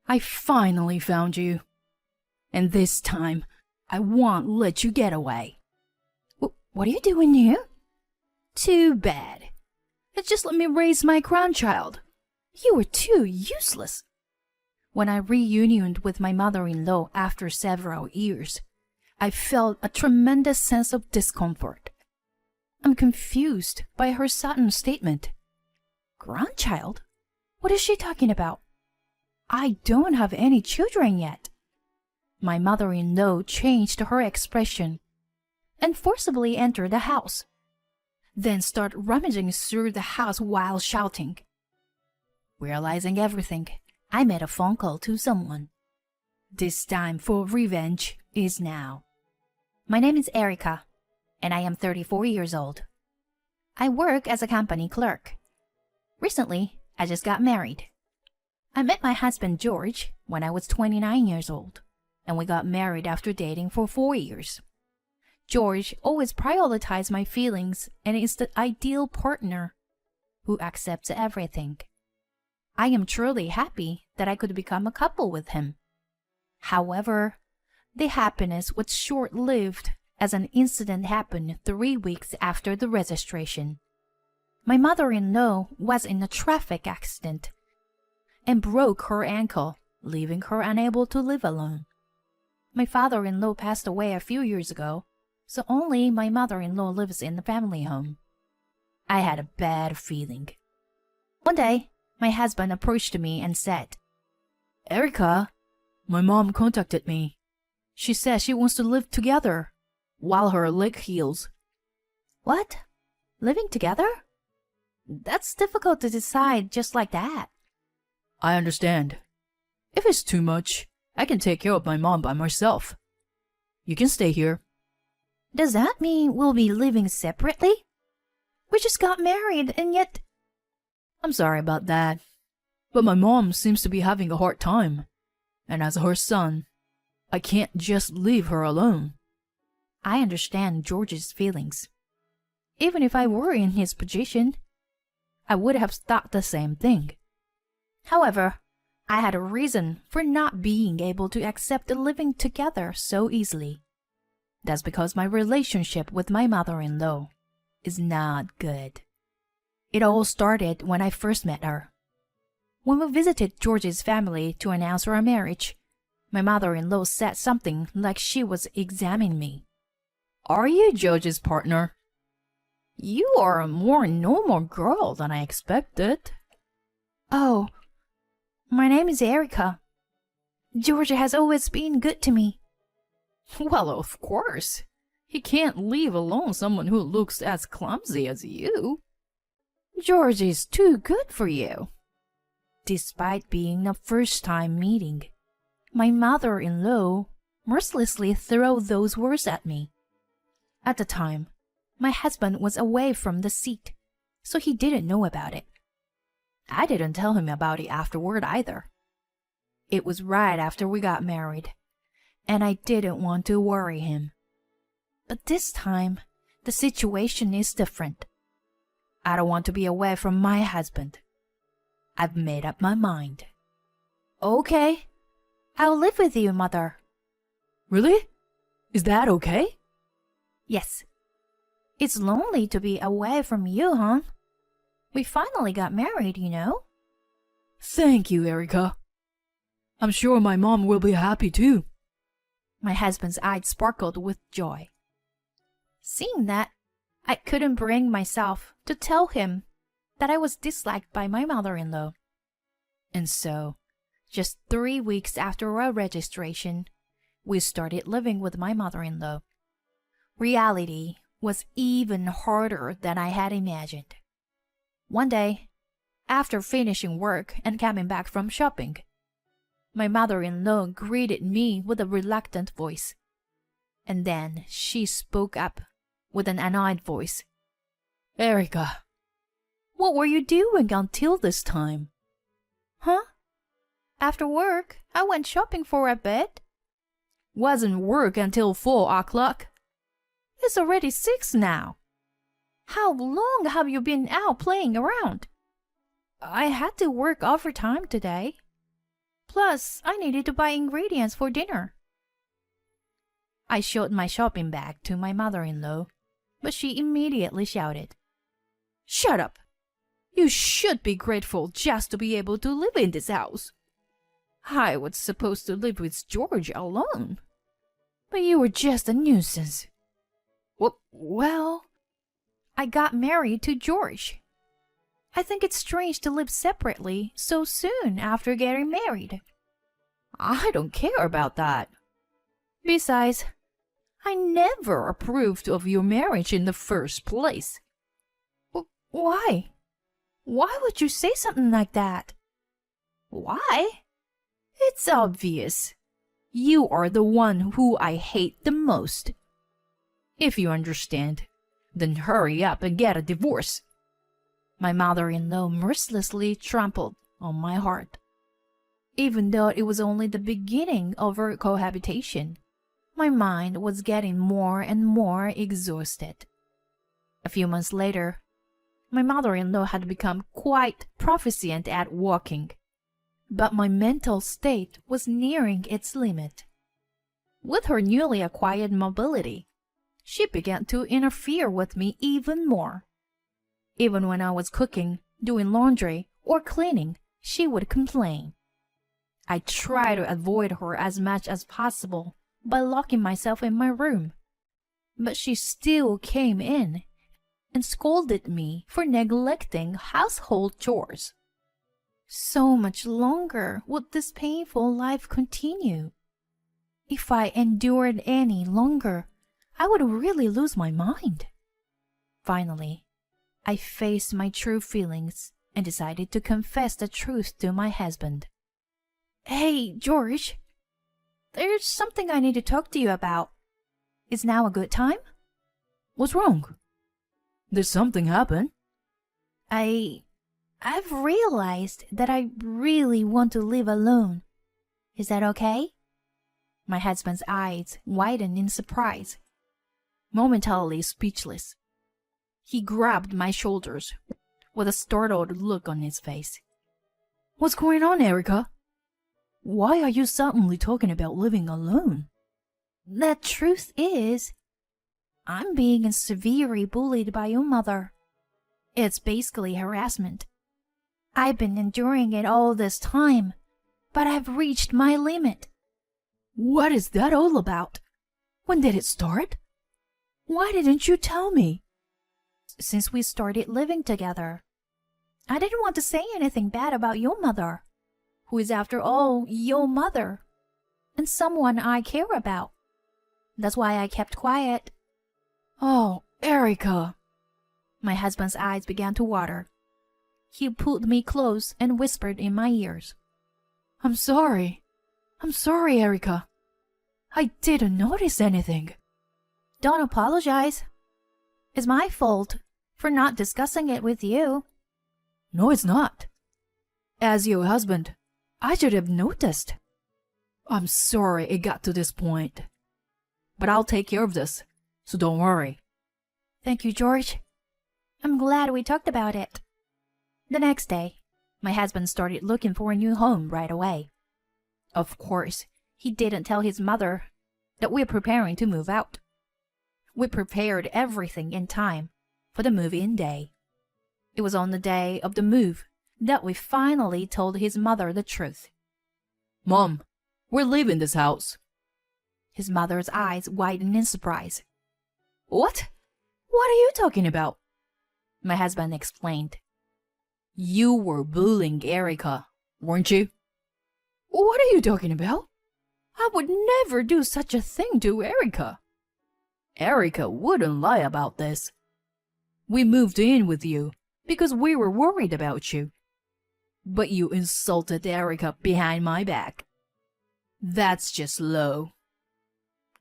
I finally found you. And this time, I won't let you get away. What are you doing here? Too bad. Just let me raise my grandchild. You were too useless. When I reunioned with my mother-in-law after several years, I felt a tremendous sense of discomfort. I'm confused by her sudden statement. Grandchild? What is she talking about? I don't have any children yet. My mother-in-law changed her expression and forcibly entered the house, then started rummaging through the house while shouting. Realizing everything, I made a phone call to someone. This time for revenge is now. My name is Erica, and I am 34 years old. I work as a company clerk. Recently, I just got married. I met my husband George when I was 29 years old, and we got married after dating for 4 years. George always prioritized my feelings and is the ideal partner who accepts everything. I am truly happy that I could become a couple with him. However, the happiness was short-lived as an incident happened 3 weeks after the registration. My mother-in-law was in a traffic accident and broke her ankle, leaving her unable to live alone. My father-in-law passed away a few years ago, so only my mother-in-law lives in the family home. I had a bad feeling. One day, my husband approached me and said, Erica, my mom contacted me. She says she wants to live together while her leg heals. What? Living together? That's difficult to decide just like that. I understand. If it's too much, I can take care of my mom by myself. You can stay here. Does that mean we'll be living separately? We just got married and yet... I'm sorry about that, but my mom seems to be having a hard time, and as her son, I can't just leave her alone. I understand George's feelings. Even if I were in his position, I would have thought the same thing. However, I had a reason for not being able to accept living together so easily. That's because my relationship with my mother-in-law is not good. It all started when I first met her. When we visited George's family to announce our marriage, my mother-in-law said something like she was examining me. Are you George's partner? You are a more normal girl than I expected. Oh, my name is Erica. George has always been good to me. Well, of course. He can't leave alone someone who looks as clumsy as you. George is too good for you. Despite being a first-time meeting, my mother-in-law mercilessly threw those words at me. At the time, my husband was away from the seat, so he didn't know about it. I didn't tell him about it afterward either. It was right after we got married, and I didn't want to worry him. But this time, the situation is different. I don't want to be away from my husband. I've made up my mind. Okay, I'll live with you, Mother. Really? Is that okay? Yes. It's lonely to be away from you, huh? We finally got married, you know. Thank you, Erica. I'm sure my mom will be happy too. My husband's eyes sparkled with joy. Seeing that, I couldn't bring myself to tell him that I was disliked by my mother-in-law. And so, just 3 weeks after our registration, we started living with my mother-in-law. Reality was even harder than I had imagined. One day, after finishing work and coming back from shopping, my mother-in-law greeted me with a reluctant voice. And then she spoke up with an annoyed voice. Erica, what were you doing until this time? Huh? After work, I went shopping for a bit. Wasn't work until 4 o'clock. It's already 6 now. How long have you been out playing around? I had to work overtime today. Plus, I needed to buy ingredients for dinner. I showed my shopping bag to my mother-in-law, but she immediately shouted, Shut up! You should be grateful just to be able to live in this house. I was supposed to live with George alone. But you were just a nuisance. Well, I got married to George. I think it's strange to live separately so soon after getting married. I don't care about that. Besides, I never approved of your marriage in the first place. Why? Why would you say something like that? Why? It's obvious. You are the one who I hate the most. If you understand, then hurry up and get a divorce. My mother-in-law mercilessly trampled on my heart. Even though it was only the beginning of our cohabitation, my mind was getting more and more exhausted. A few months later, my mother-in-law had become quite proficient at walking, but my mental state was nearing its limit. With her newly acquired mobility, she began to interfere with me even more. Even when I was cooking, doing laundry, or cleaning, she would complain. I tried to avoid her as much as possible by locking myself in my room, but she still came in and scolded me for neglecting household chores. So much longer would this painful life continue. If I endured any longer, I would really lose my mind. Finally, I faced my true feelings and decided to confess the truth to my husband. Hey, George, there's something I need to talk to you about. Is now a good time? What's wrong? Did something happen? I've realized that I really want to live alone. Is that okay? My husband's eyes widened in surprise. Momentarily speechless, he grabbed my shoulders with a startled look on his face. What's going on, Erica? Why are you suddenly talking about living alone? The truth is, I'm being severely bullied by your mother. It's basically harassment. I've been enduring it all this time, but I've reached my limit. What is that all about? When did it start? Why didn't you tell me? Since we started living together. I didn't want to say anything bad about your mother, who is after all your mother, and someone I care about. That's why I kept quiet. Oh, Erica. My husband's eyes began to water. He pulled me close and whispered in my ears. I'm sorry, Erica. I didn't notice anything. Don't apologize. It's my fault for not discussing it with you. No, it's not. As your husband, I should have noticed. I'm sorry it got to this point. But I'll take care of this, so don't worry. Thank you, George. I'm glad we talked about it. The next day, my husband started looking for a new home right away. Of course, he didn't tell his mother that we're preparing to move out. We prepared everything in time for the move-in day. It was on the day of the move that we finally told his mother the truth. Mom, we're leaving this house. His mother's eyes widened in surprise. What? What are you talking about? My husband explained. You were bullying Erica, weren't you? What are you talking about? I would never do such a thing to Erica. Erica wouldn't lie about this. We moved in with you because we were worried about you. But you insulted Erica behind my back. That's just low.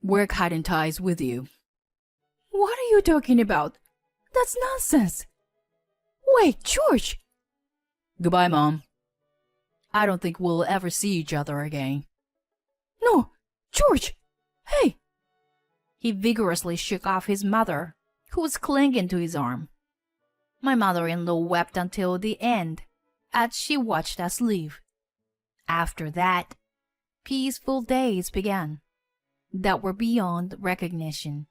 We're cutting ties with you. What are you talking about? That's nonsense. Wait, George. Goodbye, Mom. I don't think we'll ever see each other again. No, George! Hey! He vigorously shook off his mother, who was clinging to his arm. My mother-in-law wept until the end as she watched us leave. After that, peaceful days began that were beyond recognition.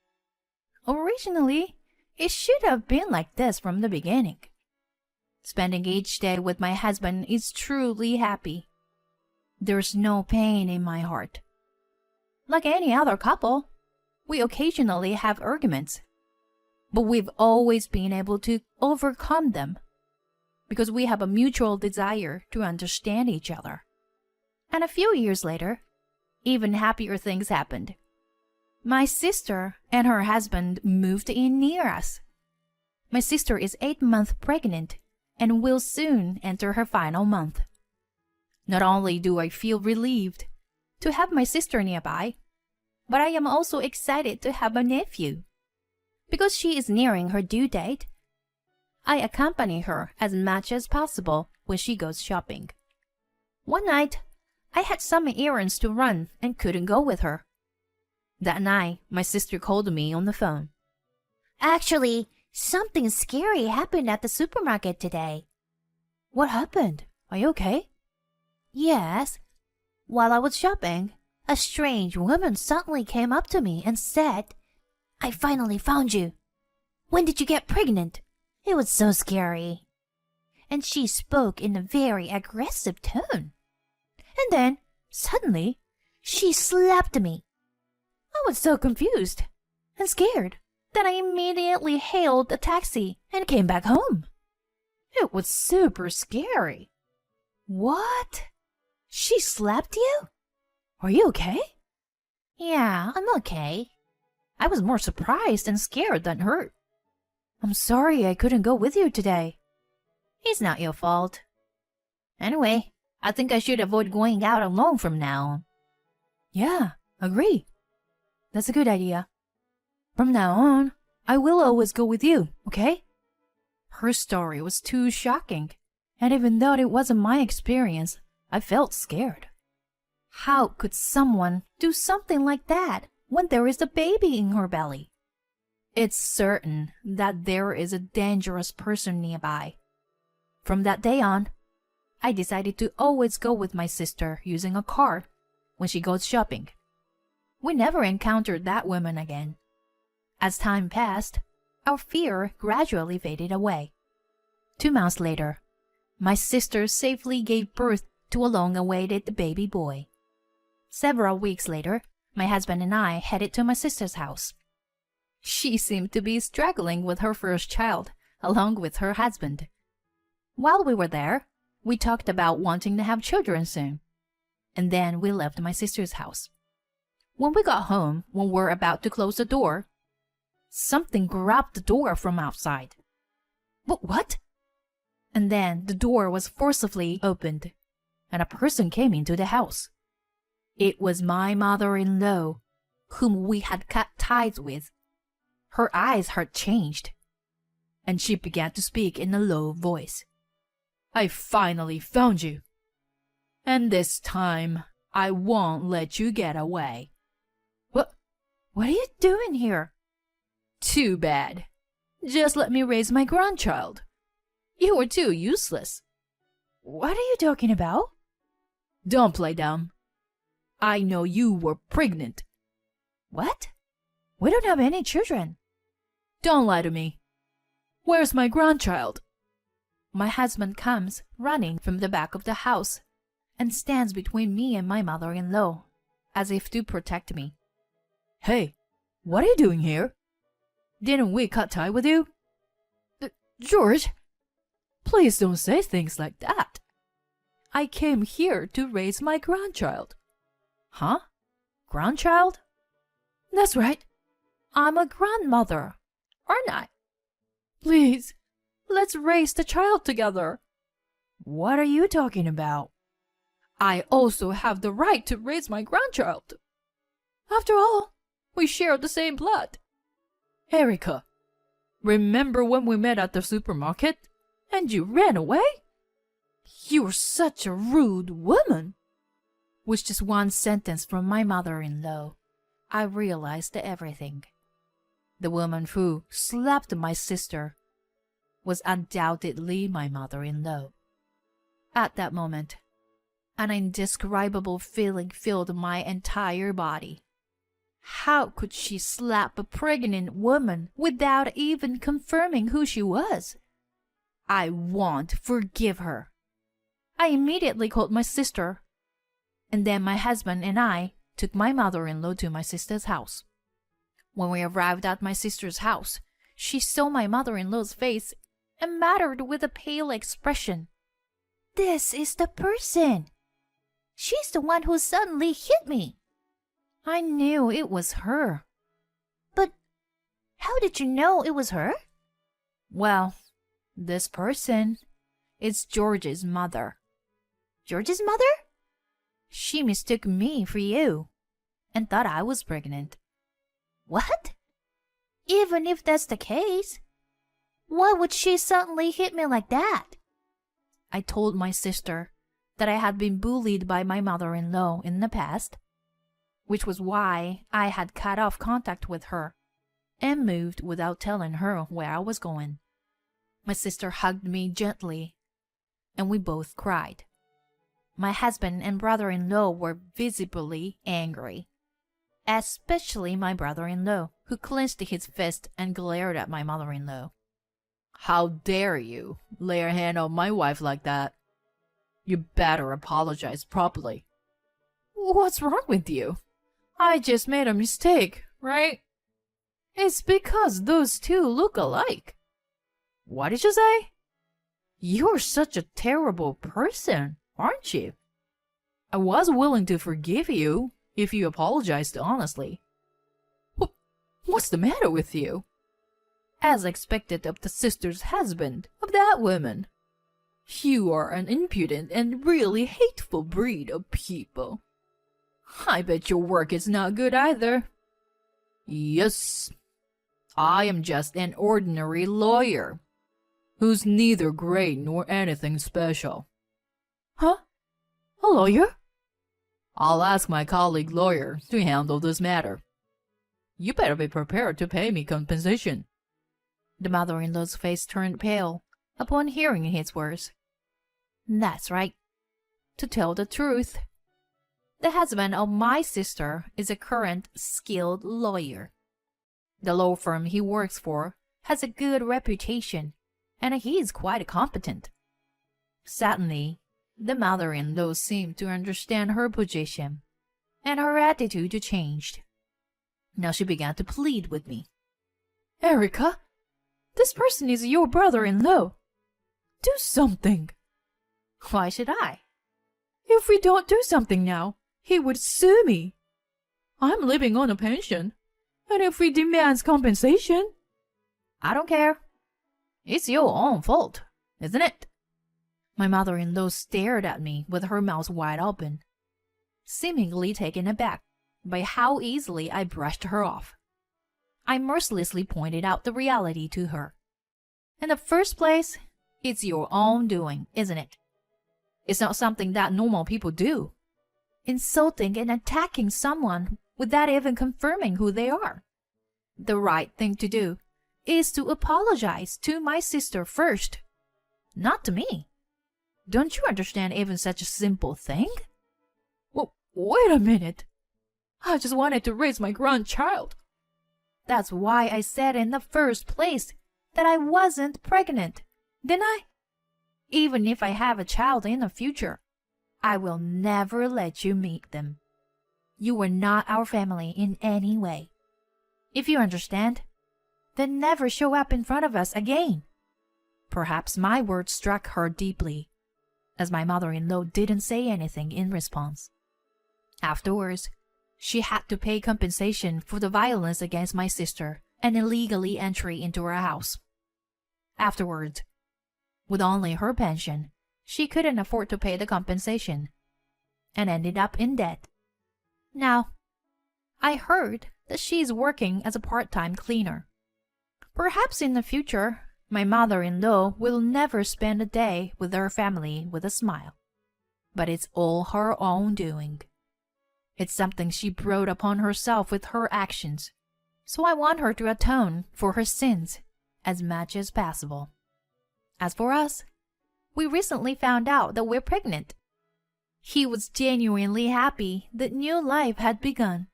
Originally, it should have been like this from the beginning. Spending each day with my husband is truly happy. There's no pain in my heart. Like any other couple, we occasionally have arguments, but we've always been able to overcome them because we have a mutual desire to understand each other. And a few years later, even happier things happened. My sister and her husband moved in near us. My sister is 8 months pregnant and will soon enter her final month. Not only do I feel relieved to have my sister nearby, but I am also excited to have a nephew. Because she is nearing her due date, I accompany her as much as possible when she goes shopping. One night, I had some errands to run and couldn't go with her. That night, my sister called me on the phone. Actually, something scary happened at the supermarket today. What happened? Are you okay? Yes. While I was shopping, a strange woman suddenly came up to me and said, "I finally found you. When did you get pregnant?" It was so scary. And she spoke in a very aggressive tone. And then, suddenly, she slapped me. I was so confused and scared that I immediately hailed a taxi and came back home. It was super scary. What? She slapped you? Are you okay? Yeah, I'm okay. I was more surprised and scared than hurt. I'm sorry I couldn't go with you today. It's not your fault. Anyway, I think I should avoid going out alone from now on. Yeah, agree. That's a good idea. From now on, I will always go with you, okay? Her story was too shocking, and even though it wasn't my experience, I felt scared. How could someone do something like that when there is a baby in her belly? It's certain that there is a dangerous person nearby. From that day on, I decided to always go with my sister using a car when she goes shopping. We never encountered that woman again. As time passed, our fear gradually faded away. 2 months later, my sister safely gave birth to a long-awaited baby boy. Several weeks later, my husband and I headed to my sister's house. She seemed to be struggling with her first child, along with her husband. While we were there, we talked about wanting to have children soon. And then we left my sister's house. When we got home, when we were about to close the door, something grabbed the door from outside. What? And then the door was forcibly opened, and a person came into the house. It was my mother-in-law, whom we had cut ties with. Her eyes had changed, and she began to speak in a low voice. I finally found you, and this time I won't let you get away. What are you doing here? Too bad. Just let me raise my grandchild. You were too useless. What are you talking about? Don't play dumb. I know you were pregnant. What? We don't have any children. Don't lie to me. Where's my grandchild? My husband comes running from the back of the house and stands between me and my mother-in-law, as if to protect me. Hey, what are you doing here? Didn't we cut tie with you? George, please don't say things like that. I came here to raise my grandchild. Huh? Grandchild? That's right. I'm a grandmother, aren't I? Please, let's raise the child together. What are you talking about? I also have the right to raise my grandchild. After all, we share the same blood. Erica, remember when we met at the supermarket and you ran away? You're such a rude woman. With just one sentence from my mother-in-law, I realized everything. The woman who slapped my sister was undoubtedly my mother-in-law. At that moment, An indescribable feeling filled my entire body. How could she slap a pregnant woman without even confirming who she was? I won't forgive her. I immediately called my sister, and then my husband and I took my mother-in-law to my sister's house. When we arrived at my sister's house, she saw my mother-in-law's face and muttered with a pale expression, "This is the person. She's the one who suddenly hit me." I knew it was her. But how did you know it was her? Well, this person is George's mother. George's mother? She mistook me for you and thought I was pregnant. What? Even if that's the case, why would she suddenly hit me like that? I told my sister that I had been bullied by my mother-in-law in the past, which was why I had cut off contact with her and moved without telling her where I was going. My sister hugged me gently, and we both cried. My husband and brother-in-law were visibly angry, especially my brother-in-law, who clenched his fist and glared at my mother-in-law. How dare you lay your hand on my wife like that? You better apologize properly. What's wrong with you? I just made a mistake, right? It's because those two look alike. What did you say? You're such a terrible person, aren't you? I was willing to forgive you if you apologized honestly. What's the matter with you? As expected of the sister's husband, of that woman. You are an impudent and really hateful breed of people. I bet your work is not good either. Yes, I am just an ordinary lawyer, who's neither great nor anything special. Huh? A lawyer? I'll ask my colleague lawyer to handle this matter. You better be prepared to pay me compensation. The mother-in-law's face turned pale upon hearing his words. That's right. To tell the truth, the husband of my sister is a current skilled lawyer. The law firm he works for has a good reputation, and he is quite competent. Suddenly, the mother-in-law seemed to understand her position, and her attitude changed. Now she began to plead with me. Erica, this person is your brother-in-law. Do something. Why should I? If we don't do something now, he would sue me. I'm living on a pension, and if he demands compensation... I don't care. It's your own fault, isn't it? My mother-in-law stared at me with her mouth wide open, seemingly taken aback by how easily I brushed her off. I mercilessly pointed out the reality to her. In the first place, it's your own doing, isn't it? It's not something that normal people do. Insulting and attacking someone without even confirming who they are. The right thing to do is to apologize to my sister first, not to me. Don't you understand even such a simple thing? Well, wait a minute. I just wanted to raise my grandchild. That's why I said in the first place that I wasn't pregnant, didn't I? Even if I have a child in the future, I will never let you meet them. You are not our family in any way. If you understand, then never show up in front of us again. Perhaps my words struck her deeply, as my mother-in-law didn't say anything in response. Afterwards, she had to pay compensation for the violence against my sister and illegally entry into our house. Afterwards, with only her pension, she couldn't afford to pay the compensation and ended up in debt. Now, I heard that she is working as a part-time cleaner. Perhaps in the future, my mother-in-law will never spend a day with her family with a smile. But it's all her own doing. It's something she brought upon herself with her actions, so I want her to atone for her sins as much as possible. As for us, we recently found out that we're pregnant. He was genuinely happy that new life had begun.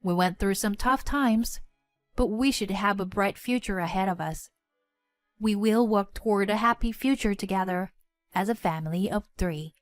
We went through some tough times, but we should have a bright future ahead of us. We will work toward a happy future together as a family of 3.